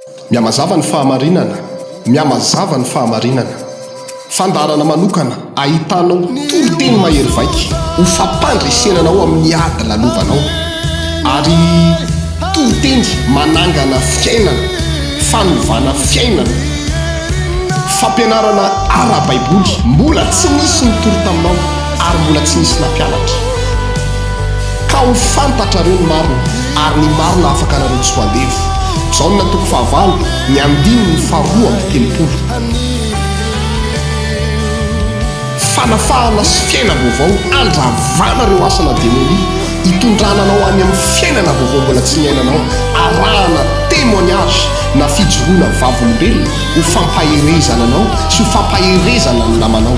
Miamazava ny fahamarinana, miamazava ny fahamarinana. Fandarana manokana ahitanao toro-teny mahery vaika ho fampandresenanao amin'ny ady lalovanao, ary toro-teny manangana fiainana, fanovana fiainana, fampianarana ara-baiboly. Mbola tsy nisy ny toro taminao ary mbola tsy nisy nampianatra, ka ho fantatra reo ny marina ary ny marina afaka nareo tsy hoandevy. Jaona toko fahavalo ny andiny ny faharoa amby telopolo. Fanafahana sy fiaina vaovao andravana reo asana demoni, hitondrananao any amin'ny fiainana vaovao mbola tsy niainanao, arahana témoignage na fijoroana vavolombelona ho fampaherezana anao sy ho fampaherezana ny namanao.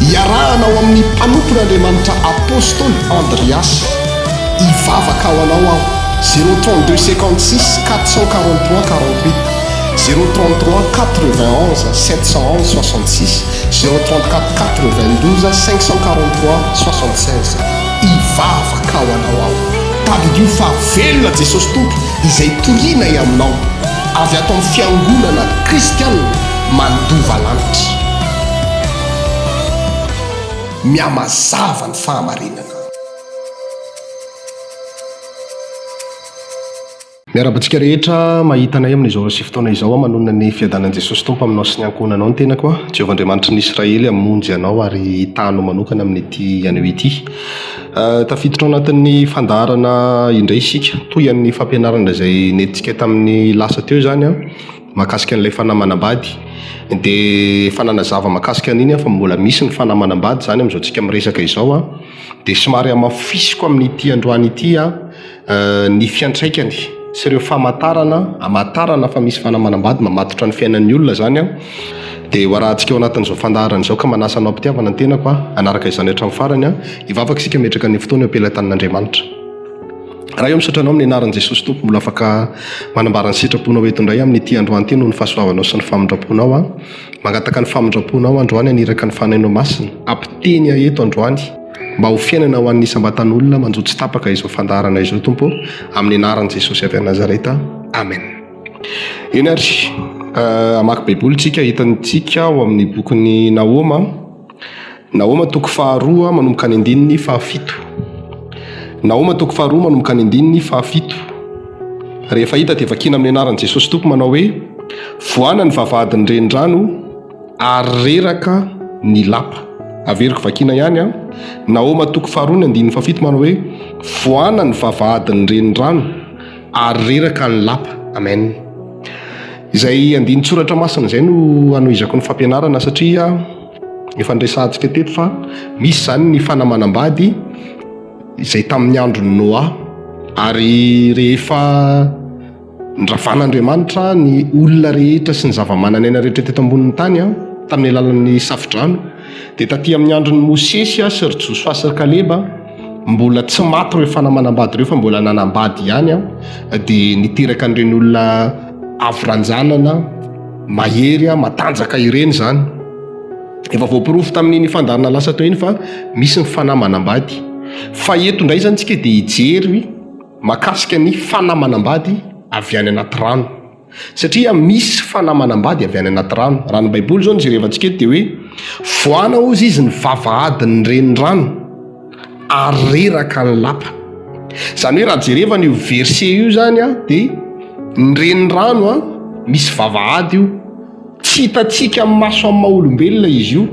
Iarahanao amin'ny mpanompon'Andriamanitra apôstôly Andrias, hivavaka ao anao aho. 032 56 443 48 033 91 711 66 034 92 543 76. Hivavaka ao anao aho. Tadidio fa velona Jesosy Tompo izay torianay aminao avy ato amin'ny fiangonana kristianina mandova lanitra. Miamazava ny fahamarinana. Miarabantsika rehetra mahitanay amin'izao sy fotoana izao manonona ny fiadanan'i Jesosy Tompo aminao sy ny ankohonanao ny tenako a. Jehovah-Andriamanitra ny Israely hamonjy anao ary hitanao manokana amin'ity anio ity. Tafiditra ao anatin'ny fandarana indray isika toy an'ny fampianarana izay nentintsika tamin'ny lasa teo zany a, mahakasika an'ilay fanamanambady. Dia fananazava mahakasika an'iny fa mbola misy ny fanamanambady zany amin'izao tsika miresaka izao a. Dia somary amafisiko amin'ity androany ity a ny fiantraikany sy ireo amatarana fa misy fanamanambady mamatotra ny fiainan'ny olona zany a. Dia hoarahantsika ao anatin'izao fandaharana izao ka manasa anao am-pitiavana ny tenako a, anaraka izany hatramin'ny farany a, hivavaka isika metraka ny fotoana eo ampelantanin'Andriamanitra. Raha eo misotranao amin'ny anaran'i Jesosy Tompo, mbola afaka manambara ny sitraponao eto indray amin'ity androany ity noho ny fahasoavanao sy ny famindraponao a. Magataka ny famindraponao androany aniraka ny fanainao masina ampiteny eto androany mba ho fiainana ho an'ny isambatan'olona manjotsy tapaka izao fandaharana izao Tompo, amin'ny anaran'i Jesosy avy a Nazareta. Amen. Eny ary amaky baiboly tsika hitantsika ao amin'ny bokin'ny Naoma toko faharoa manomboka ny andininy fahafito. Naoma toko faharoa manomboka ny andininy fahafito. Rehefa hita dia vakina amin'ny anaran'i Jesosy Tompo manao hoe: voana ny vavahadin'ny renirano ary reraka ny lapa. Averiko vakina ihany a. Naoma toko faharoa ny andininy fahafito manao hoe: voana ny vavahadin'ny renirano ary reraka ny lapa. Amen. Izay andiny tsoratra masina izay no anohizako ny fampianarana, satria efa ndresantsika teto fa misy zany ny fanamanambady izay tamin'ny andron'ny Noa, ary rehefa ndravan'Andriamanitra ny olona rehetra sy ny zava-manan'aina rehetra teto ambonin'ny tany a tamin'ny alalan'ny safidrano, dia taty amin'ny andron'ny Mosesy sy ry Josua sy ry Kaleba mbola tsy maty ireo fanamanambady ireo fa mbola nanambady ihany a. Dia niteraka an'ireny olona avoranjanana mahery matanjaka ireny zany. Efa voapirofo tamin'ny fandarana lasa teo iny fa misy ny fanamanambady. Fa eto indray zany tsika dia hijery mahakasika ny fanamanambady avy any anaty rano, satria misy fanamanambady avy any anaty rano. Raha ny baiboly zao ny jerevantsika eto dia hoe: voana ozy izy ny vavahadin'ny renirano ary reraka ny lapa. Zany hoe raha jerevana io verset io zany a, dia ny renirano a misy vavahady io, tsy hitantsika amin'ny maso amin'ny maha-olombelona izy io,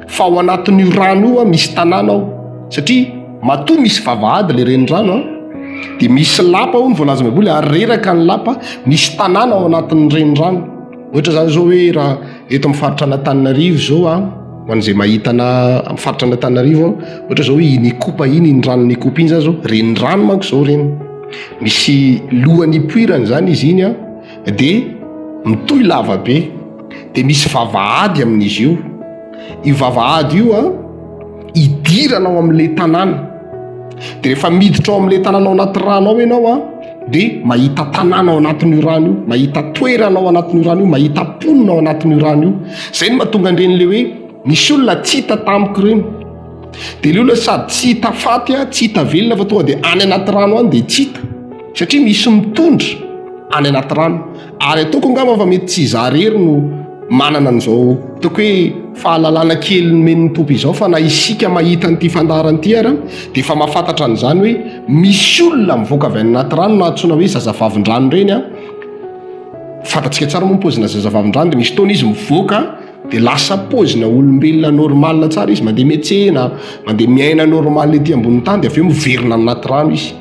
fa ao anatin'io rano io a misy tanàna ao, satria matoa misy vavahady le renirano a, dia misy lapa ao ny voalaza baiboly ary reraka ny lapa, misy tanàna ao anatin'ny renirano. Ohatra zany zao hoe raha eto amin'ny faritra Antananarivo zao a, ho an'izay mahitana amin'ny faritra Antananarivo a, ohatra zao hoe Nikopa iny rano Nikopa iny zany zao renirano manko zao reny, misy lohan'ny poirany zany izy iny a, dia mitohy lava be, dia misy vavahady amin'izy io. Io vavahady io a idirana ao amin'ilay tanàna, dia rehefa miditra ao amin'ilay tanàna ao anaty rano ao ianao a, dia mahita tanàna ao anatin'io rano io, mahita toerana ao anatin'io rano io, mahita ponina ao anatin'io rano io. Zay no mahatonga andren'ilay hoe misy olona tsy hita tamiko ireny, dia ilay olona sady tsy hita faty a, tsy hita velona fa tonga dia any anaty rano any dia tsy hita, satria misy mitondra any anaty rano. Ary ataoko angamba fa mety tsy zarery no manana an'izao toko hoe fahalalana kely men'ny tompy izao, fa na isika mahita an'ity fandaran'ity ara dia efa mahafantatra an'izany hoe misy olona mivoaka avy any anaty rano na antsoina hoe zazavavin-drano reny a. Fantatsika tsara moa pozina zazavavin-drano dia misy taona izy mivoaka dia lasa pozina olombelona normal tsara izy, mandeha miantsena, mandeha miaina normal ety ambony tany, dia avy eo miverina anaty rano izy.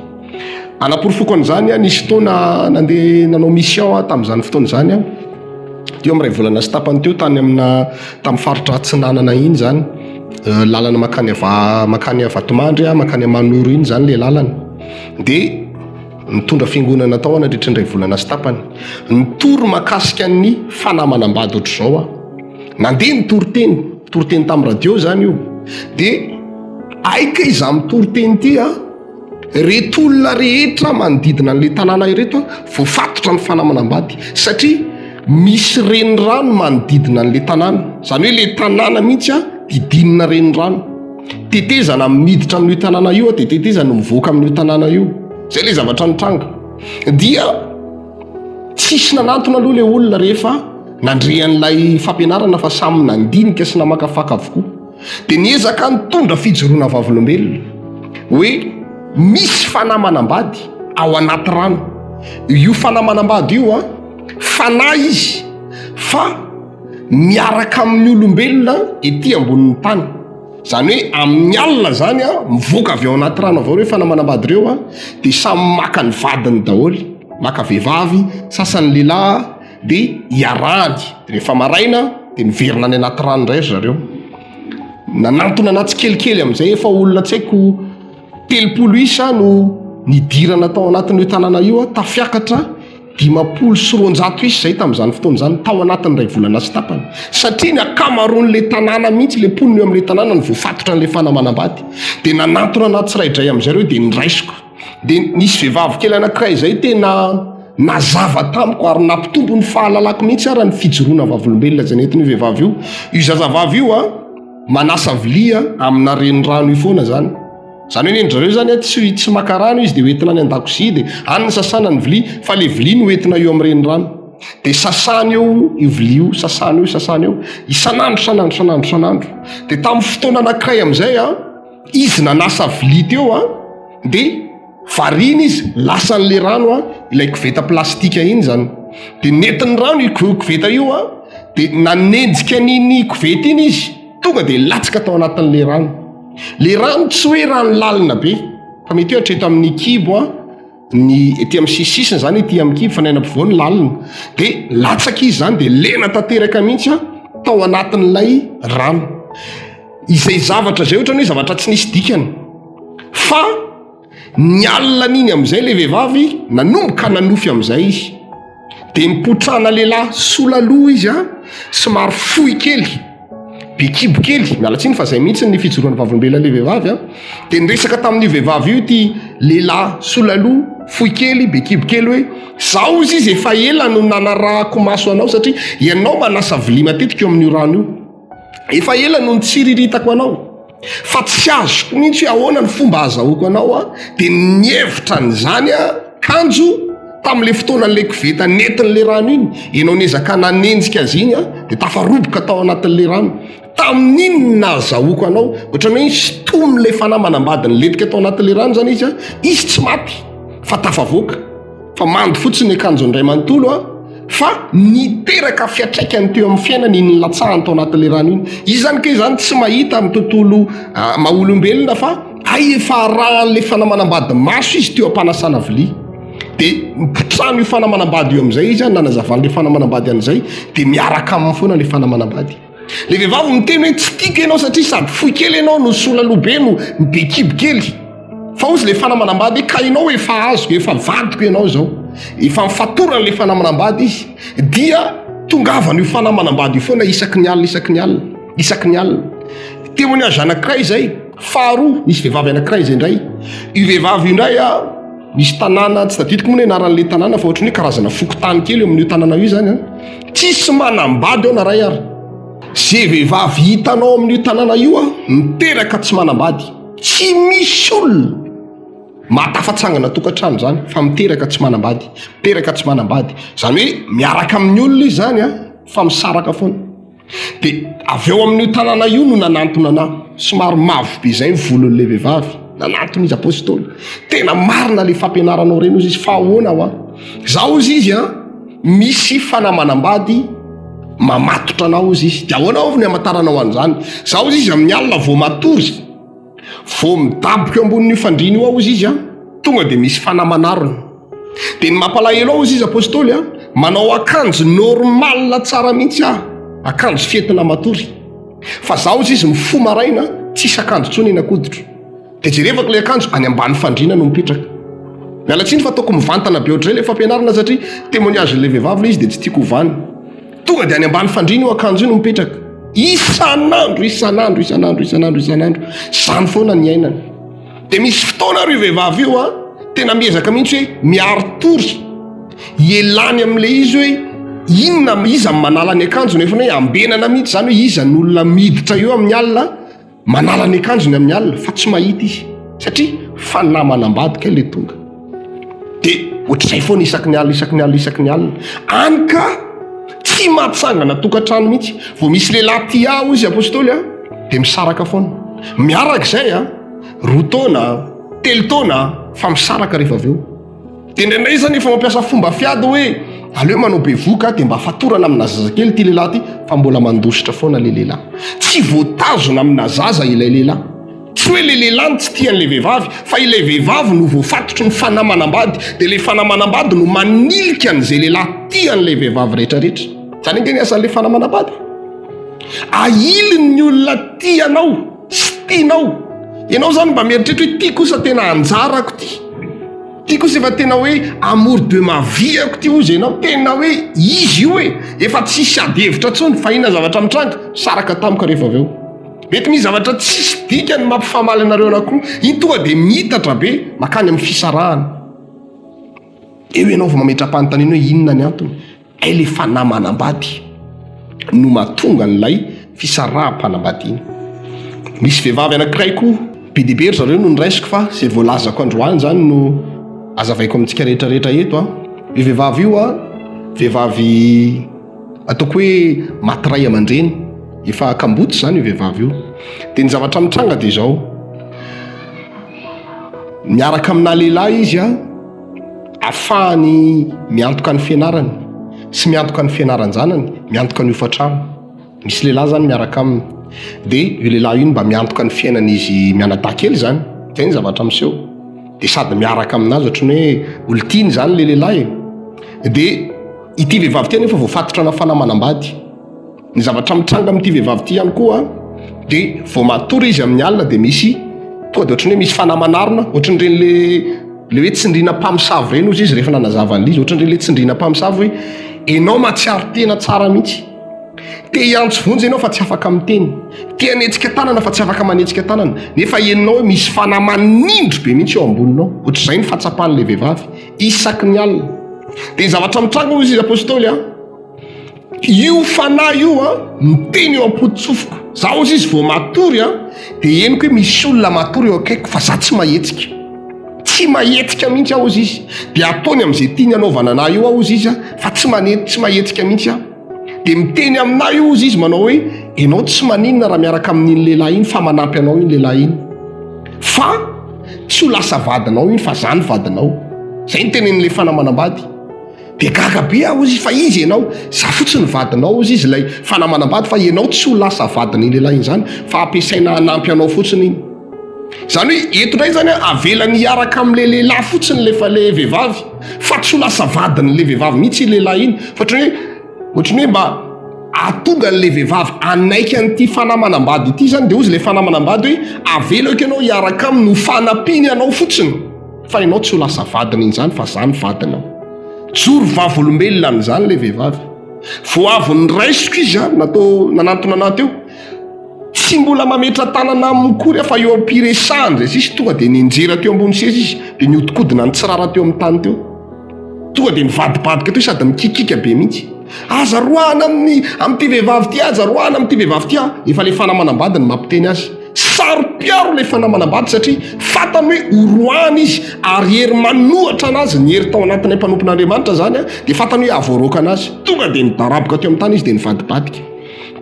Anaporofoko an'izany a, nisy taona nandeha nanao mission tamin'izany fotoana izany a, teo amin'iray volana sy tapany teo tany tamin'ny faritra Atsinanana iny zany, lalana makany Vatomandry makany Manoro iny zany le lalana. Dia nitondra fiangonana tao nandritra indray volana sy tapany, nitory makasika ny fanamanam-bady ohatr'izao a. Nandeha nitory-teny tamin'ny radio zany io, dia aika izaho mitory-teny ity a, reto olona rehetra manodidina an'ilay tanàna ireto a voafatotra ny fanamanam-bady, satria misy renirano manodidina an'ilay tanàna. Zany hoe ilay tanàna mihitsy a didinina renirano, tetezana miditra amin'io tanàna io a, dia tetezana mivoaka amin'io tanàna io. Zay le zavatra nitranga. Dia tsisy nanantona aloha le olona rehefa nandrean'ilay fampianarana fa samy nandinika sy namakafaka avokoa. Dia niezaka nitondra fijoroana vavolombelona hoe misy fanamanam-bady ao anaty rano. Io fanamanam-bady io a fanahy izy fa miaraka amin'ny olombelona ety ambonin'ny tany. Zany hoe amin'ny alina zany a mivoaka avy ao anaty rano avao reo fanamanam-bady reo a, dia samy maka ny vadiny daholy, maka vehivavy, sasany lehilahy, dia iarahany. Dia rehefa maraina dia miverina any anaty rano indray zareo. Nanantona anaty kelikely amin'izay efa olona tsy haiko 30 isa no nidirana tao anatin'io tanàna io a, tafiakatra 500 isa zay tamin'izany fotoana izany, tao anatin'iray volana sy tapany. Satria ny akamaroan'ilay tanàna mihitsy le poniny eo amin'ilay tanàna ny voafatotra n'ilay fanamanam-bady. Dia nanantona anaty tsiraidray amin'izareo dia niraisiko. Dia nisy vehivavy kely anankiray izay tena nazava tamiko ary nampitombo ny fahalalako mihitsy ara ny fijoroana vavolombelona zay nentin'io vehivavy io. Io zazavavy io a manasa vilia amina renirano io foana zany. Zany hoe nendrareo zany tsy maka rano izy dia hoentina any an-dakozia dia any ny sasana ny vilia, fa le vilia no hoentina eo amin'ny renirano. Dia sasany eo io vilia io, sasany eo isanandro. Dia tamin'ny fotoana anankiray amin'izay a, izy nanasa vilia teo a, dia varina izy lasa n'le rano a, ilay koveta plastika iny zany. Dia nentin'ny rano io koveta io a, dia nanenjika an'iny koveta iny izy, tonga dia latsaka tao anatin'le rano. Le rano tsy hoe rano lalina be, fa mety hoe hatreto amin'ny kibo a, ny ety amin'ny sisisiny zany ety amin'ny kibo fa ny aina-povoany lalina. Dia latsaka izy zany dia lena tanteraka mihitsy a tao anatin'ilay rano. Izay zavatra zay ohatrany hoe zavatra tsy nisy dikany, fa ny alina n'iny amin'izay le vehivavy nanomboka nanofy amin'izay izy. Dia mipotrana lehilahy sola loha izy a, somary fohy kely, be kibo kely, mialatsiny fa zay mihitsy ny fijoroana vavolombelona le vehivavy a. Dia niresaka tamin'io vehivavy io ty lehilahy sola loha fohy kely, be kibo kely hoe zao izy efa ela no nanarahako maso anao, satria ianao manasa vilia matetika eo amin'io rano io, efa ela no nitsiriritako anao, fa tsy azoko mihitsy hoe ahoana ny fomba azahoako anao a. Dia nievitra n'izany a kanjo tamin'le fotoana n'le koveta nentin'le rano iny, ianao niezaka nanenjika azy iny a, dia tafaroboka tao anatin'le rano. Tamin'iny nazahoako anao, ohatrany hoe sitom'le fanamanam-bady nilentika tao anatin'le rano zany izy a, izy tsy maty fa tafavoaka, fa mandy fotsiny akanjo ndray manontolo a, fa niteraka fiatraikany teo amin'ny fiainany iny latsahany tao anatin'le rano iny. Izy zany ke zany tsy mahita amin'ny tontolo maha-olombelona, fa ay efa arahan'le fanamanam-bady maso izy teo ampanasana vilia. Dia mipotrano io fanamanam-bady io amin'izay izy a, nanazavan'le fanamanam-bady an'izay, dia miaraka amin'ny foana le fanamanam-bady. Le vehivavy miteny hoe tsy tiako ianao satria sady fohy kely ianao no sola lobe no be kibo kely, fa ozy le fanamanam-bady ka ianao efa azoko, efa vadiko ianao zao, efa mifatorana le fanamanam-bady izy. Dia tongavan'io fanamanam-bady io foana isaky ny alina. Teo ny azy anankiray zay, faharoa nisy vehivavy anankiray zay indray. Io vehivavy io indray a, misy tanàna tsy tadidiko moa hoe anaran'le tanàna, fa ohatrany hoe karazana fokotany kely eo amin'io tanàna io zany a. Tsisy manambady ao naray ary. Zay vehivavy hitanao amin'io tanàna io a, miteraka tsy manambady. Tsy misy olona matafatsangana tokantrano zany fa miteraka tsy manambady zany hoe miaraka amin'ny olona izy zany a fa misaraka foana dia avy eo amin'io tanàna io no nanantona anahy somary mavo be zay ny volon'le vehivavy nanantona izy apôstôly tena marina le fampianaranao reny ozy izy fa ahoana ho a zaho izy izy a misy fanamanambady mamatotra anao izy izy dia ahoana ao ny amantaranao an'izany zaho izy izy amin'ny alina vao matory vao midaboka eo ambonin'io fandriana io ao izy izy a tonga dia misy fanamanarina dia ny mampalahelo ao izy izy apôstôly a manao akanjo normalna tsara mihitsy ah akanjo fietina matory fa zaho izy izy mifo maraina tsisy akanjo tsony inakoditro dia jerevaka ilay akanjo any ambany fandriana no mipetraka mialatsiny fa ataoko mivantana be ohatray le fampianarana satria témoignage le vehivavy le izy dia tsy tiako hovany tonga dia any ambany fandriana io akanjo io no mipetraka isan'andro zany foana ny ainany dia misy fotoana ry vehivavy io a tena miezaka mihitsy hoe miarotory ielany amin'le izy hoe inona iza manala ny akanjo nefa hoe ambenana mihitsy zany hoe iza ny olona miditra eo amin'ny alina manala ny akanjony amin'ny alina fa tsy mahita izy satria fanamanambadika le tonga dia ohatr'izay foana isaky ny alina any ka tsy mahatsangana tokantrano mihitsy vao misy lehilahy ty aho izy apôstôly a dia misaraka foana miaraka izay a 2 taona 3 taona fa misaraka rehefa avy eo dia indraindray zany efa mampiasa fomba fiady hoe aleo manao bevoka dia mba fatorana amina zazakely ty lehilahy ty fa mbola mandositra foana le lehilahy tsy voatazona amina zaza ilay lehilahy tsy hoe le lehilahy tsy tian'le vehivavy fa ilay vehivavy no voafatotry ny fanamanambady dia le fanamanambady no manilika an'izay lehilahy tian'lay vehivavy rehetrarehetra zany engeny asan'le fanamanambady ailiny ny olona tianao sy tianao ianao zany mba mieritrehitra hoe ty kosa tena anjarako ty kosa efa tena hoe amour de ma vie ako ty ozy ianao tena hoe izy io hoe efa tsisy ady hevitra tsony fa ina zavatra mitranga saraka tamika rehefa avy eo mety misy zavatra tsisy dikany mampifamaly anareo anankiroa iny tonga dia mitatra be makany amin'ny fisarahana eo ianao vao mametram-panontaniana hoe inona ny antony ay le fanamanambady no mahatonga n'ilay fisaraha-mpanambady iny misy vehivavy anankiray koa be dia be ry zareo no nyraisiko fa zay voalazako androany zany no azavaiko amintsika rehetrarehetra eto a io vehivavy io a vehivavy ataoko hoe matiray aman-dreny efa akambotsy zany io vehivavy io dia ny zavatra mitranga dia izao miaraka amina lehilahy izy a ahafahany miantoka ny fianarany sy miantoka ny fianaran-janany miantoka ny hofatrano misy lehilahy zany miaraka aminy dia io lehilahy io mba miantoka ny fiainana izy mianadankely zany zay ny zavatra miseho dia sady miaraka aminazy ohatrany hoe olotiny zany le lehilahy dia ity vehivavy ty nefa voafatotra na fanamanambady ny zavatra mitranga amin'ity vehivavy ty ihany koa dia vao matory izy amin'ny alina dia misy tonga dia ohatrany hoe misy fanamanarina ohatran'ireny le hoe tsindriana mpamosavy reny ozy izy rehefa nanazavany lizy ohatran'ireny le tsindriana mpamosavy hoe enao matsiaro tena tsara mihitsy te hiantso vonjy ianao fa tsy afaka miteny te hanetsika tanana fa tsy afaka manetsika tanana nefa enao hoe misy fanamanindro be mihitsy eo amboninao ohatr'izay ny fatsapan'le vehivavy isaky ny alina dia zavatra mitranga ozy izy apôstôly a io fanahy io a miteny eo am-potsofoka zaho ozy izy vao matory a dia henoko hoe misy olona matory eo akaiko fa za tsy mahetsika mihitsy aho izy izy dia ataony amin'izay tiany anaovana anahy io aho izy izy a fa tsy mahetsika mihitsy aho dia miteny aminahy io izy manao hoe ianao tsy maninona raha miaraka amin'iny lehilahy iny fa manampy anao iny lehilahy iny fa tsy ho lasa vadinao iny fa zany vadinao zay ny tenen'le fanamanambady dia gaga be aho izy fa izy ianao za fotsiny vadinao izy izy ilay fanamanambady fa ianao tsy ho lasa vadin'iny lehilahy iny zany fa ampiasaina hanampy anao fotsiny iny zany hoe eto ndray zany avelany hiaraka amin'le lehilahy fotsiny lefa le vehivavy fa tsy ho lasa vadin'le vehivavy mihitsy lehilahy iny fa ohatrany hoe mba atonga n'le vehivavy anaiky an'ity fanamanambady ity zany dia ozy le fanamanambady hoe avelako ianao hiaraka aminy ho fanampiny anao fotsiny fa ianao tsy ho lasa vadina iny zany fa zany vadinao joro vavolombelona amin'izany le vehivavy vo avy ny raisiko izy a nanantona anahy teo tsy mbola mametra tanana amikory afa eo ampiresahany zay sisy tonga dia ninjera teo ambony seza izy dia niodikodina ny tsirara teo amin'ny tany teo tonga dia nivadibadika teo sady mikikika be mihitsy aza roana amin'ity vehivavy ty aza roana amin'ity vehivavy ty a efa le fanamanambady ny mampiteny azy saro-piaro le fanamanam-bady satria fatany hoe oroany izy ary hery manohatra anazy ny hery tao anatin'ny mpanompon'Andriamanitra zany a dia fatany hoe avoaroaka anazy tonga dia nidaraboka teo amin'ny tany izy dia nivadibadika.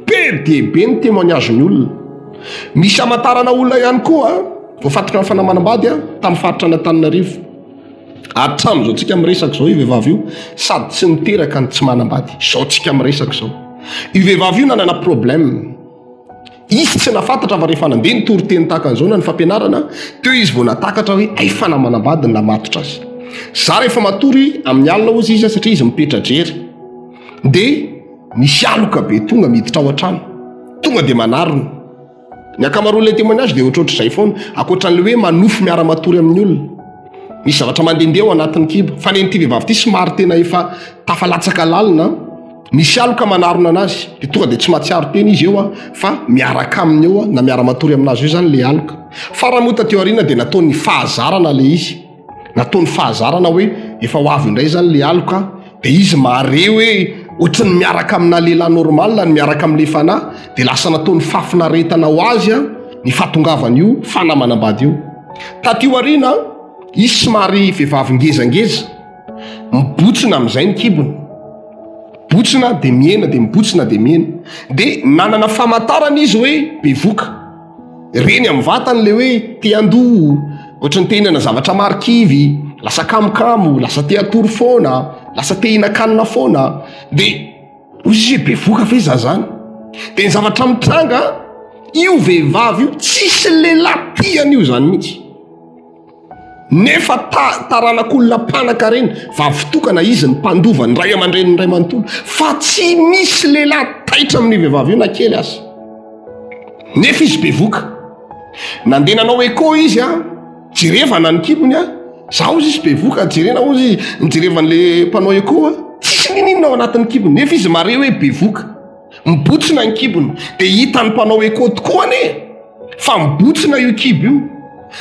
Be dia be ny témoignage-ny olona. Misy amatarana olona ihany koa voafatika amin'ny fanamanam-bady a tamin'ny faritra an'Antananarivo. Hatramin'izao tsika miresaka zao io vehivavy io sady tsy miteraka ny tsy manam-bady. Zao tsika miresaka zao io vehivavy io nanana problème. Izy tsy nafantatra fa rehefa nandeha nitory-teny tahaka an'izao na ny fampianarana teo izy vao natakatra hoe ay fanamanam-bady ny namatotra azy. Za rehefa matory amin'ny alina ozy izy satria izy mipetra-drery dia misy aloka be tonga miditra ao an-trano tonga dia manarona. Ny akamaroan'ilay témoignage dia ohatrohatr'izay foana ankoatran'ilay hoe manofo miara-matory amin'ny olona. Misy zavatra mandehandeha ao anatin'ny kibo fa nen'ity vehivavy ity somary tena efa tafalatsaka lalina. Misy aloka manarona anazy dia tonga dia tsy mahatsiaro teny izy eo fa miaraka aminy eo na miara-matory aminazy io zany le aloka. Fa raha moa tateo aoriana dia nataony fahazarana le izy. Nataony fahazarana hoe efa ho avy indray zany le aloka dia izy mare hoe ohatrany miaraka amina lehilahy normal ny miaraka amin'le fanahy dia lasa nataony fafinaretana ho azy ny fahatongavan'io fanamanam-bady io. Tateo aoriana izy somary vehivavy ngezangeza mibotsina amin'izay ny kibony. Botsina dia miena dia mibotsina dia miena dia nanana famantarana izy hoe bevoka reny amin'ny vatany le hoe te andoha ohatrany te hinana zavatra marikivy, lasa kamokamo, lasa te atory foana, lasa te hinan-kanina foana dia ozy hoe bevoka ve za zany. Dia ny zavatra mitranga io vehivavy io tsisy lehilahy tiany io zany mihitsy. Nefa taranak'olona mpanaka reny vavitokana izy ny mpandova ny ray aman-dreny ny ray manontolo fa tsy misy lehilahy taitra amin'ny vehivavy io na kely azy. Nefa izy bevoka nandeha nanao écho izy jerevana ny kibony zaho izy izy bevoka jerena ozy nijerevan'le mpanao écho tsisy ninina ao anatin'ny kibony nefa izy mare hoe bevoka mibotsina ny kibony dia hita ny mpanao écho tokoa ane fa mibotsina io kibo io.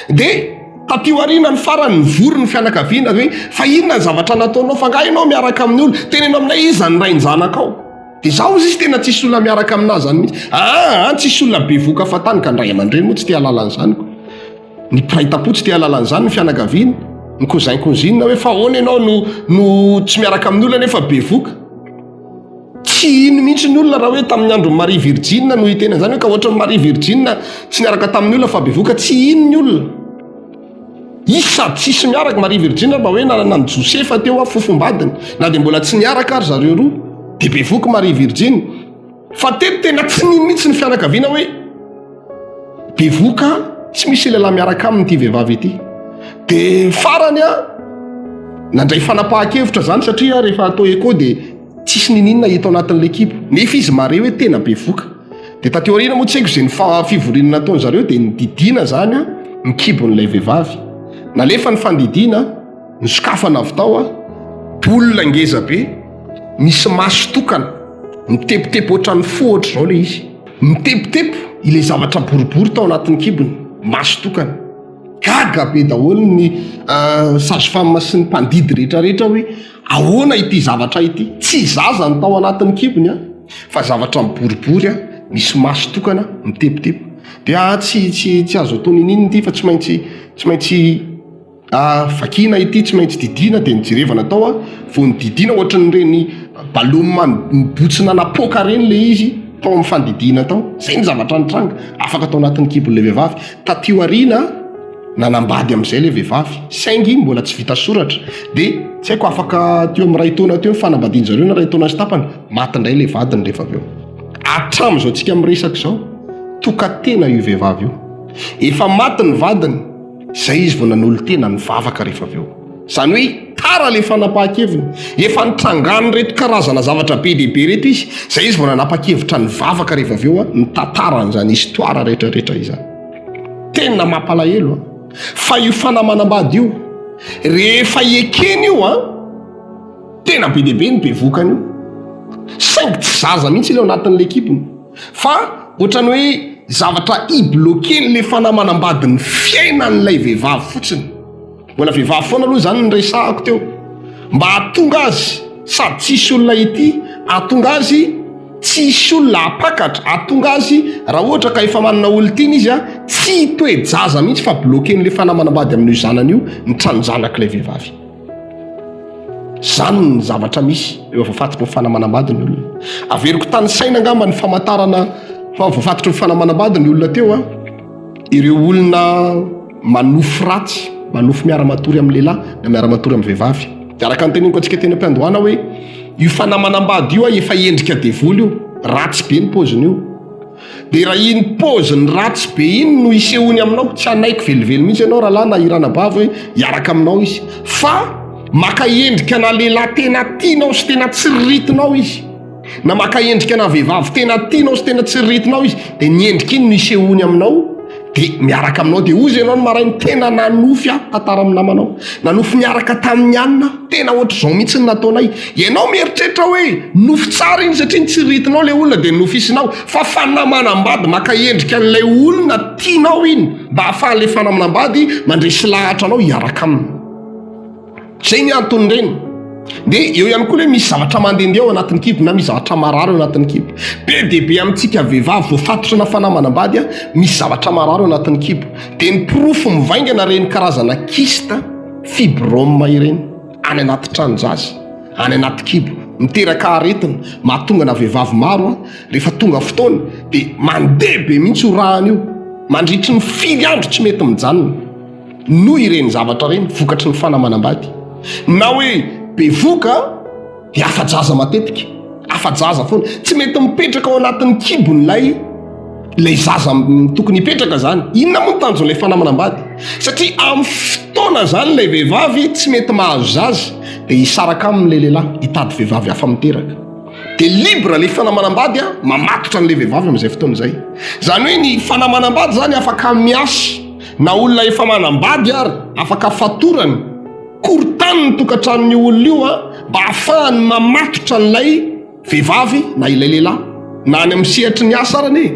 Dia tatio aoriana ny farany nivory ny fianakaviana hoe fa inona ny zavatra nataonao fa nga ianao miaraka amin'ny olo tenenao aminay izy zany ray ny zanakao. Dia zaho izy tena tsisy olona miaraka aminazy zany mihitsy tsisy olona bevoka fa tany ka ny ray aman-dreny moa tsy te halalany zaniko, ny mpiray-tapo tsy te halalany zany ny fianakaviana, ny kozain-kozinina hoe fa ahoana ianao no tsy miaraka amin'ny olona nefa bevoka. Tsy ino mihitsy ny olona raha hoe tamin'ny andro Marie Virgine no hitena zany hoe ka ohatra Marie Virgine tsy niaraka tamin'ny olona fa bevoka tsy ino ny olona. Izy sady tsisy miaraka Marie Virgine mba hoe nanana ny Josefa teo fofombadiny na dia mbola tsy niaraka ary zareo roa dia bevoka Marie Virgine. Fa teto tena tsy nino mihitsy ny fianakaviana hoe bevoka tsy misy lehilahy miaraka amin'ity vehivavy ity. Dia farany nandray fanapahan-kevitra zany satria rehefa atao écho dia tsisy nininona hita ao anatin'le kibo nefa izy mare hoe tena bevoka. Dia tateo aoriana moa tsy haiko izay ny fivoriana nataony zareo dia nididiana zany ny kibon'ilay vehivavy. Nalefa ny fandidiana ny sokafana avy tao olona ngeza be misy maso tokana mitepitepo ohatran'ny fo ohatra izao le izy mitepitepo ilay zavatra boribory tao anatin'ny kibony maso tokana. Gaga be daholo ny sage-femme sy ny mpandidy rehetrarehetra hoe ahoana ity zavatra ity tsy zaza ny tao anatin'ny kibony fa zavatra miboribory misy maso tokana mitepitepo. Dia tsy azo atao ninina ity fa tsy maintsy vakina ity tsy maintsy didiana dia nijerevana tao vao nididiana ohatran'ireny baloma mibotsina napoka reny le izy tao amin'ny fandidiana tao. Zay ny zavatra nitranga afaka tao anatin'ny kibon'ilay vehivavy. Tatio aoriana nanambady amin'izay le vehivavy saingy mbola tsy vita soratra dia tsy haiko afaka teo amin'ny ray taona teo fanambadiany zareo na ray taona sy tapany maty indray le vadiny rehefa avy eo. Hatramin'izao tsika miresaka izao tokatena io vehivavy io efa maty ny vadiny zay izy vao nanolo-tena nivavaka rehefa avy eo. Zany hoe tara le fanapahan-keviny efa nitrangany reto karazana zavatra be lehibe reto izy zay izy vao nanapa-kevitra nivavaka rehefa avy eo ny tantaran'izany histoara rehetrarehetra izany. Tena mampalahelo fa io fanamanam-bady io rehefa ekeny io tena be lehibe ny bevokany io saingy tsy zaza mihitsy ileo anatin'le kibony fa ohatrany hoe zavatra iblokeny le fanamanam-bady ny fiainan'ilay vehivavy fotsiny. Mbola vehivavy foana aloha zany ny resahako teo mba hatonga azy sady tsisy olona ity hatonga azy tsisy olona apakatra atonga azy raha ohatra ka efa manana olon-tiana izy a tsy toe-jaza mihitsy fa bloquen'le fanamanam-bady amin'io zanany io ny tranonjanak'ilay vehivavy. Zany ny zavatra misy eo voafatotry ny fanamanam-bady ny olona. Averiko tany saina angamba ny famantarana fa voafatotry ny fanamanam-bady ny olona teo a ireo olona manofo ratsy, manofo miara-matory amin'ny lehilahy na miara-matory amin'ny vehivavy. Dia araka ny teneniko antsika teny am-piandohana hoe io fanamanam-bady io a efa endrika devoly io, ratsy be ny paoziny io. Dia raha iny paoziny ratsy be iny no isehony aminao, tsy anaiko velively mihitsy ianao raha lahy na irana bavy hoe hiaraka aminao izy, fa maka endrika na lehilahy tena tianao sy tena tsiritinao izy, na maka endrika na vehivavy tena tianao sy tena tsiritinao izy, dia ny endrika iny no isehony aminao dia miaraka aminao. Dia ozy ianao ny marainy tena nanofy a tantara amin'ny namanao, nanofy niaraka tamin'ny anina tena ohatr'izao mihitsy ny nataonay. Ianao mieritreritra hoe nofy tsara iny satria nitsiritinao ilay olona dia nofisinao, fa fanamanam-bady maka endrika an'ilay olona tianao iny mba hahafahan'ilay fanamanam-bady mandresy lahatra anao hiaraka aminy. Zay ny antony reny. Dia eo ihany koa hoe misy zavatra mandehandeha ao anatin'ny kibo na misy zavatra marary ao anatin'ny kibo. Be dia be amintsika vehivavy voafatotra na fanamanam-bady a misy zavatra marary ao anatin'ny kibo. Dia ny pirofo mivaingana reny karazana kista fibrome ireny any anaty tranonjazy, any anaty kibo, miteraka aretina, mahatonga na vehivavy maro a rehefa tonga fotoana dia mandeha be mihitsy ho rahany io, mandritry ny 5 andro tsy mety mijanona noho ireny zavatra reny vokatry ny fanamanam-bady. Na hoe bevoka dia afa-jaza matetika, afa-jaza foana, tsy mety mipetraka ao anatin'ny kibon'ilay zaza tokony hipetraka zany. Inona moa ny tanjon'ilay fanamanam-bady? Satria amin'ny fotoana zany ilay vehivavy tsy mety mahazo zaza dia hisaraka amin'ilay lehilahy hitady vehivavy hafa miteraka. Dia libre ilay fanamanam-bady a mamatotra an'ilay vehivavy amin'izay fotoana izay. Zany hoe ny fanamanam-bady zany afaka miasa na olona efa manam-bady ary afaka fatorany korotany ny tokantranon'ny olona io a mba ahafahany mamatotra an'ilay vehivavy na ilay lehilahy na any amin'ny sehatry ny asa arany e.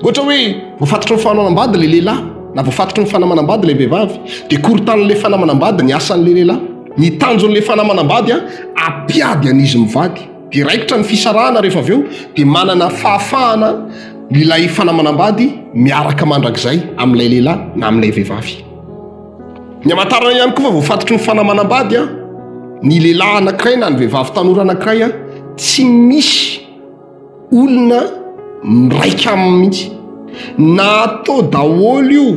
Ohatra hoe voafatotry ny fanamanam-bady ilay lehilahy na voafatotry ny fanamanam-bady ilay vehivavy dia korotan'ilay fanamanam-bady ny asan'ilay lehilahy. Ny tanjon'ilay fanamanam-bady a ampiady an'izy mivady. Dia raikitra ny fisarahana rehefa avy eo dia manana fahafahana ilay fanamanam-bady miaraka mandrakizay amin'ilay lehilahy na amin'ilay vehivavy. Ny amantarana ihany koa fa voafatotry ny fanamanam-bady a ny lehilahy anankiray na ny vehivavy tanora anankiray a tsy misy olona miraika aminy mihitsy, na atao daholo io,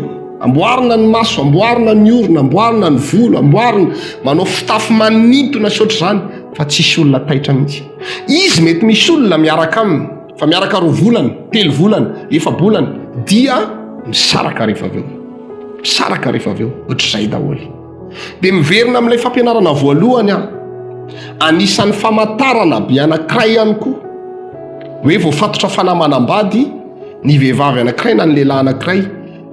amboarina ny maso, amboarina ny orona, amboarina ny volo, amboarina manao fitafy manintona sy ohatr'izany, fa tsisy olona taitra mihitsy. Izy mety misy olona miaraka aminy fa miaraka 2 volana, 3 volana, 4 bolana dia misaraka rehefa avy eo, misaraka rehefa avy eo ohatr'izay daholo. Dia miverina amin'ilay fampianarana voalohany a anisan'ny famantarana be anankiray ihany koa hoe voafatotra fanamanam-bady ny vehivavy anankiray na ny lehilahy anankiray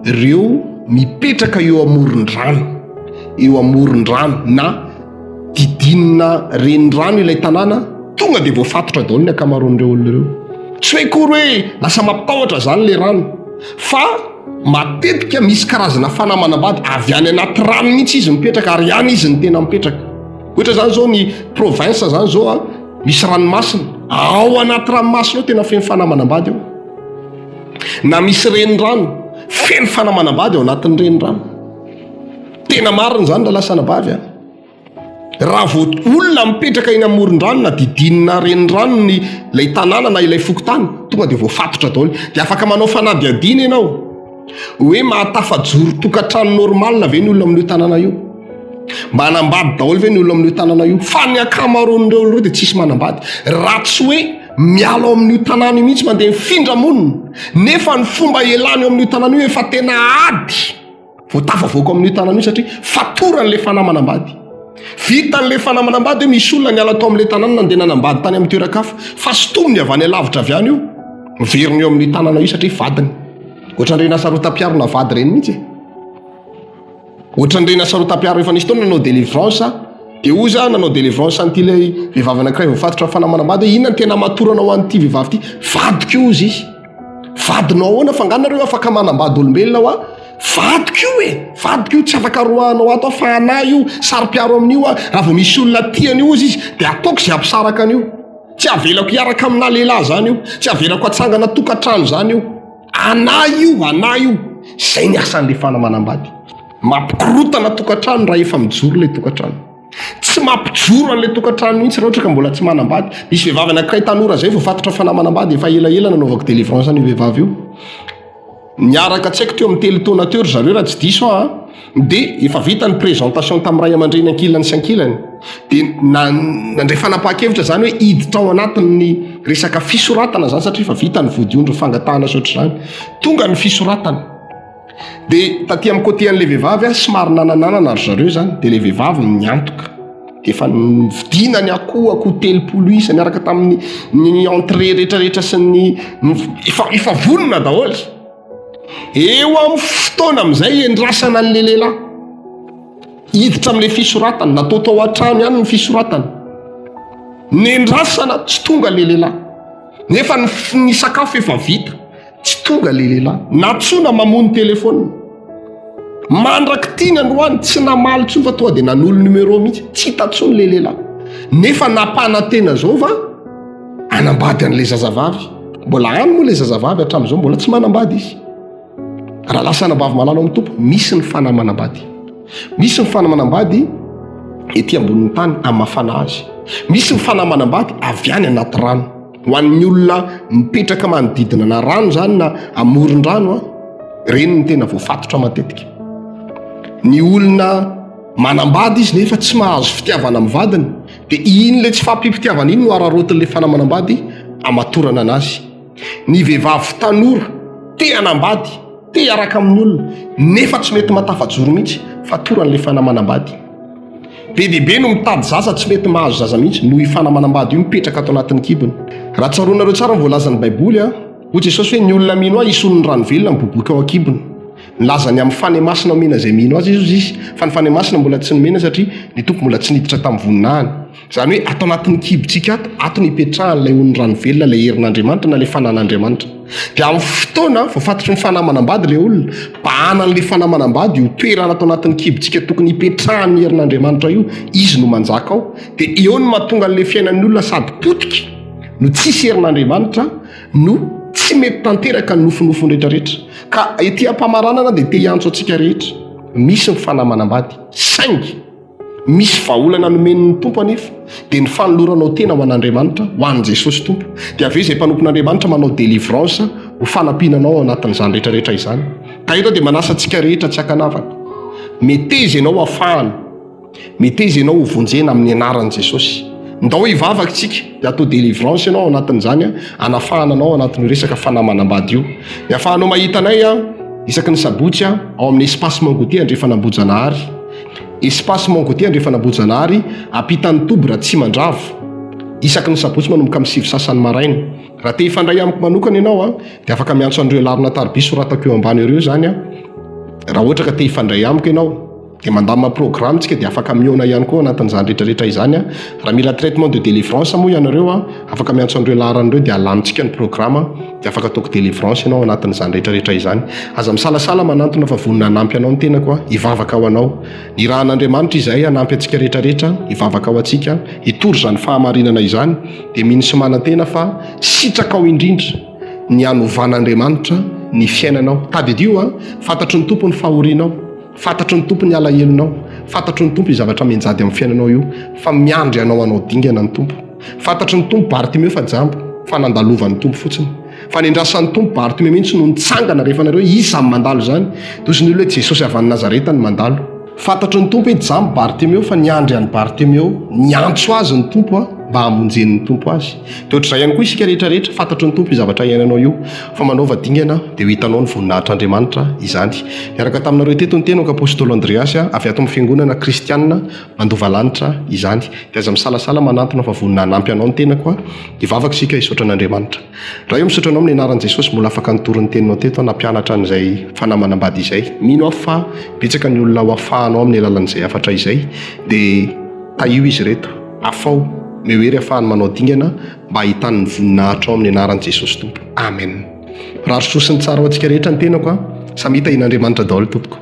ireo mipetraka eo amoron-drano, eo amoron-drano na didinina renirano ilay tanàna, tonga dia voafatotra daholo ny akamaroan'ireo olona ireo. Tsy hoe kory hoe lasa mampatahotra zany le rano, fa matetika misy karazana fanamanam-bady avy any anaty rano mihitsy izy mipetraka ary ihany izy ny tena mipetraka. Ohatra zany zao ny province zany zao a misy ranomasina, ao anaty ranomasina ao tena feno fanamanam-bady ao. Na misy renirano feno fanamanam-bady ao anatin'ny renirano. Tena marina zany raha lasanabavy a. Raha vao olona mipetraka eny amoron-drano na didinina renirano ny ilay tanàna na ilay fokotany, tonga dia voafatotra daholo. Dia afaka manao fanadihadiana ianao hoe mahatafajoro tokantrano normalina ve ny olona amin'io tanàna io, manambady daholo ve ny olona amin'io tanàna io, fa ny akamaroan'ireo olona ireo dia tsisy manambady. Raha tsy hoe miala ao amin'io tanàna io mihitsy mandeha mifindra monina, nefa ny fomba ialany eo amin'io tanàna io efa tena ady voatafavoaka amin'io tanàna io satria fatoran'ilay fanamanam-bady. Vitan'ilay fanamanam-bady hoe misy olona niala tao amin'ilay tanàna nandeha nanambady tany amin'ny toeran-kafa, fa sotominy avy any alavitra avy any io miverina eo amin'io tanàna io satria vadiny. Ohatran'ireny sarotam-piaro na vady reny mihitsy. Ohatran'ireny sarotam-piaro efa nisy taona nanao délivrance dia oza nanao délivrance an'ity ilay vehivavy anankiray voafatotra fanamanam-bady hoe inona ny tena matorana ho an'ity vehivavy ity, vadiko io ozy izy. Vadinao ahoana fa anganareo afaka manambady olombelona ho a vadiko io e, vadiko io tsy afaka roahanao ato fa anahy io sary-piaro amin'io a, raha vao misy olona tiany io izy dia ataoko izay ampisaraka an'io. tsy avelako hiaraka amina lehilahy zany io, tsy avelako atsangana tokantrano zany io, ana io zay ny asan'le fanamanam-bady. Mampikorotana tokantrano raha efa mijoro le tokantrano, tsy mampijoro an'le tokantrano mihitsy raha ohatra ka mbola tsy manam-bady. Misy vehivavy anankiray tanora zay vao fatotra fanamanam-bady, efa elaela nanaovako délivrance io vehivavy io, niaraka tsy haiko teo amin'ny teletonateur zareo raha tsy diso dia efa vita ny présentation tamin'ny ray aman-dreny ankilany sy ankilany, dia nandray fanapa-kevitra zany hoe hiditra ao anatin'ny resaka fisoratana zany, satria efa vita ny vodiondro fangatahana sotra zany, tonga ny fisoratana. Dia taty amin'ny côté an'le vehivavy somary nananana ry zareo zany, dia le vehivavy niantoka, dia efa nividina ny akoho 30 isa niaraka tamin'ny entrée rehetrarehetra sy efa vonona daholo. Eo amin'ny fotoana amin'izay endrasana an'le lehilahy hiditra amin'le fisoratana, natao tao an-trano ihany ny fisoratana, nendrasana tsy tonga le lehilahy, nefa ny sakafo efa vita tsy tonga le lehilahy, natsona mamono telefônina, mandraky tiana ny hoany, tsy namaly tsony fa toa dia nanolo numéro mihitsy, tsy hitatsony le lehilahy, nefa napana tena zao va anambady an'le zazavavy. Mbola any moa le zazavavy hatramin'izao mbola tsy manambady izy. Raha lasa anabavy malala amin'ny tompo, misy ny fanamanambady, misy ny fanamanambady ety ambonin'ny tany amafana azy, misy ny fanamanambady avy any anaty rano ho an'ny olona mipetraka manodidina na rano zany na amoron-drano reny ny tena voafatotra matetika. Ny olona manambady izy nefa tsy mahazo fitiavana amin'ny vadiny, dia iny le tsy fampipitiavana iny no ararotin'le fanamanambady amatorana anazy. Ny vehivavy tanora te anambady, te araka amin'ny olona, nefa tsy mety matafajoro mihitsy fa toran'le fanamanambady. Be dehibe no mitady zaza tsy mety mahazo zaza mihitsy noho fanamanambady io mipetraka ato anatin'ny kibony. Raha tsaronareo tsara ny voalazan'ny baiboly hoy Jesosy hoe ny olona mino ahy ison'ny rano velona miboboka ao an-kibony. Nilazany amin'ny fane masina mena zay mino azy izy, fa ny fane masina mbola tsy nomena satria ny tompo mbola tsy niditra tamin'ny voninahiny. Zany hoe ato anatin'ny kibotsika ato nipetrahan'ilay ony rano velona, ilay herin'Andriamanitra na ilay fanan'Andriamanitra. Dia amin'ny fotoana voafatotry ny fanamanambady ilay olona, bahanan'ilay fanamanambady io toerana ato anatin'ny kibotsika tokony hipetrahan'ny herin'Andriamanitra io, izy no manjaka ao. Dia eo no mahatonga an'ilay fiainan'ny olona sady potika no tsisy herin'Andriamanitra, no tsy mety tanteraka ny nofinofony rehetrarehetra. Ka ety ampamaranana dia te hiantso antsika rehetra, misy ny fanamanambady saingy misy vahaolana nomen'ny tompo anefa, dia ny fanoloranao tena ho an'Andriamanitra, ho an'i Jesosy tompo. Dia avy eo izay mpanompon'Andriamanitra manao délivrance ho fanampinanao ao anatin'izany rehetrarehetra izany. Ka eto dia manasa antsika rehetra tsy hakanavaka, meteza ianao afahana, meteza ianao ho vonjena amin'ny anaran'i Jesosy. Ndao hivavaka tsika dia atao délivrance ianao ao anatin'izany, anafahananao anatin'io resaka fanamanambady io. Dia afahanao mahita anay isaky ny sabotsy ao amin'ny espace Mangote Andrefanambojanahary. Espace Mangote Andrefanambojanahary ampitan'ny Tobo Ratsimandrava. Isaky ny sabotsy manomboka amin'ny 7 sasany maraina. Raha te hifandray amiko manokana ianao dia afaka miantso andreo larina taribiso ratako eo ambany ireo zany raha ohatra ka te hifandray amiko ianao. Dia mandamina programme tsika dia afaka miona ihany koa anatin'izany rehetrarehetra izany raha mila traitement de délivrance moa ianareo afaka miantso andreo laran'ireo dia alanontsika ny programme dia afaka ataoko délivrance ianao anatin'izany rehetrarehetra izany. Aza misalasala manantona fa vonina hanampy anao ny tenako hivavaka ao anao. Ny rahan'Andriamanitra izay hanampy antsika rehetrarehetra hivavaka ao antsika, hitory izany fahamarinana izany, dia mino sy manantena fa sitraka ao indrindra ny hanovan'Andriamanitra ny fiainanao. Tadidio fantatro ny tompo ny fahorianao, fantatro ny tompo ny alahelo-nao, fantatro ny tompo ny zavatra menjady amin'ny fiainanao io, fa miandry anao anao dingana ny tompo. Fantatro ny tompo Bartimeo fa jambo, fa nandalovan'ny tompo fotsiny, fa nendrasan'ny tompo Bartimeo mihitsy no nitsangana rehefa nareo isa mandalo zany, toy ny olona hoe Jesosy avy any Nazareta ny mandalo. Fantatro ny tompo hoe jambo Bartimeo, fa niandry an'ny Bartimeo, niantso azy ny tompo mba hamonjen'ny tompo azy. Dia ohatr'izay ihany koa isika rehetrarehetra fantatro ny tompo zavatra iainanao io, fa manaova dingana dia ho hitanao ny voninahitr'Andriamanitra izany. Miaraka taminareo teto ny tenako apôstôly Andreasy avy ato amin'ny fiangonana kristianina mandova lanitra izany. Dia aza misalasala manantona fa vonina hanampy anao ny tenako hivavaka isika hisaotra an'Andriamanitra. Raha io misaotra anao amin'ny anaran'i Jesosy mbola afaka nitory ny teninao teto nampianatra an'izay fanamanambady izay. Mino aho fa betsaka ny olona ho afahanao amin'ny alalan'izay afatra izay, dia taio izy reto afao mehoery afahany manao dingana mba ahitany ny voninahitra ao amin'ny anaran'i Jesosy tompo. Amen. Rarisosiny tsara ho antsika rehetra ny tenako samy hitahin'Andriamanitra daholo tompoko.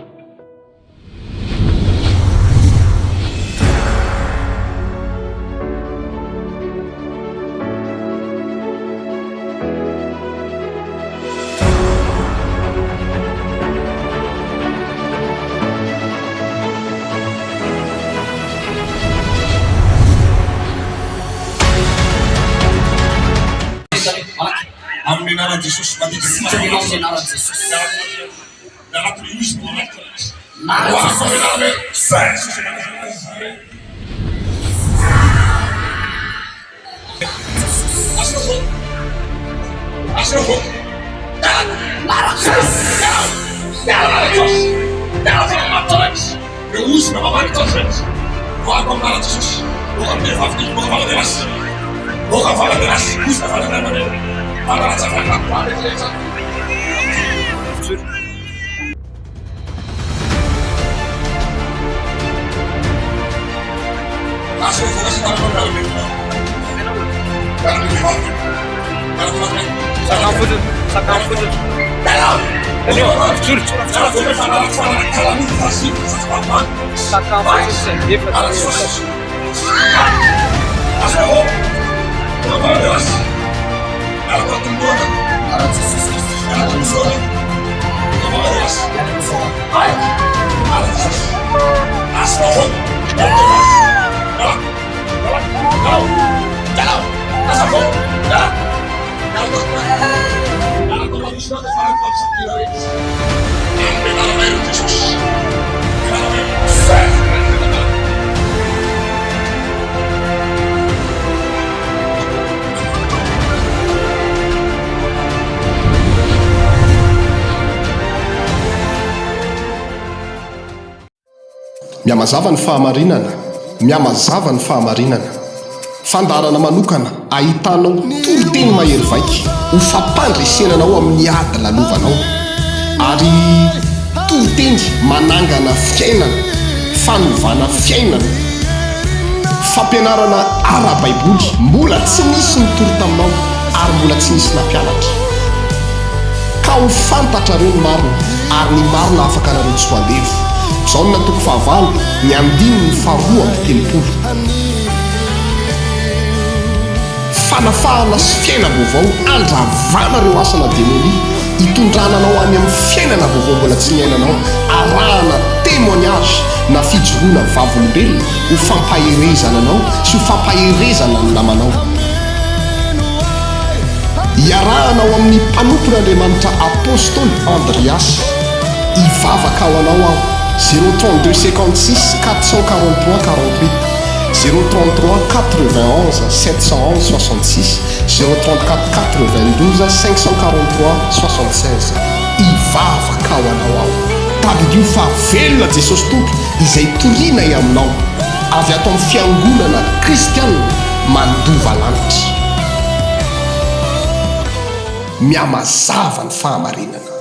miamazava ny fahamarinana miamazava ny fahamarinana fandarana manokana ahitanao toro-teny mahery vaika ho fampandresenanao amin'ny ady lalovanao ary toro-teny manangana fiainana fanovana fiainana fampianarana ara-baiboly mbola tsy nisy nitoro taminao ary mbola tsy nisy nampianatra ka ho fantatra reo ny marina ary ny marina afaka nareo tsy hoandevo zao ny natoko fahavalo ny andiny ny faharoa amin'ny telopolo fanafahana sy fiaina vaovao andravana reo asana demoni hitondrananao any amin'ny fiainana vaovao mbola tsy niainanao arahana témoignage na fijoroana vavolombelona ho fampaherezana anao sy ho fampaherezana ny namanao hiarahanao amin'ny mpanompon'Andriamanitra apôstôly Andreas hivavaka ao anao aho 032 56 443 48 033 91 711 66 034 92 543 76 hivavaka ao anao aho tabidio fa velona Jesosy Tompo izay torianay aminao avy ato amin'ny fiangonana kristianina mandova lanitra miamazava ny fahamarinana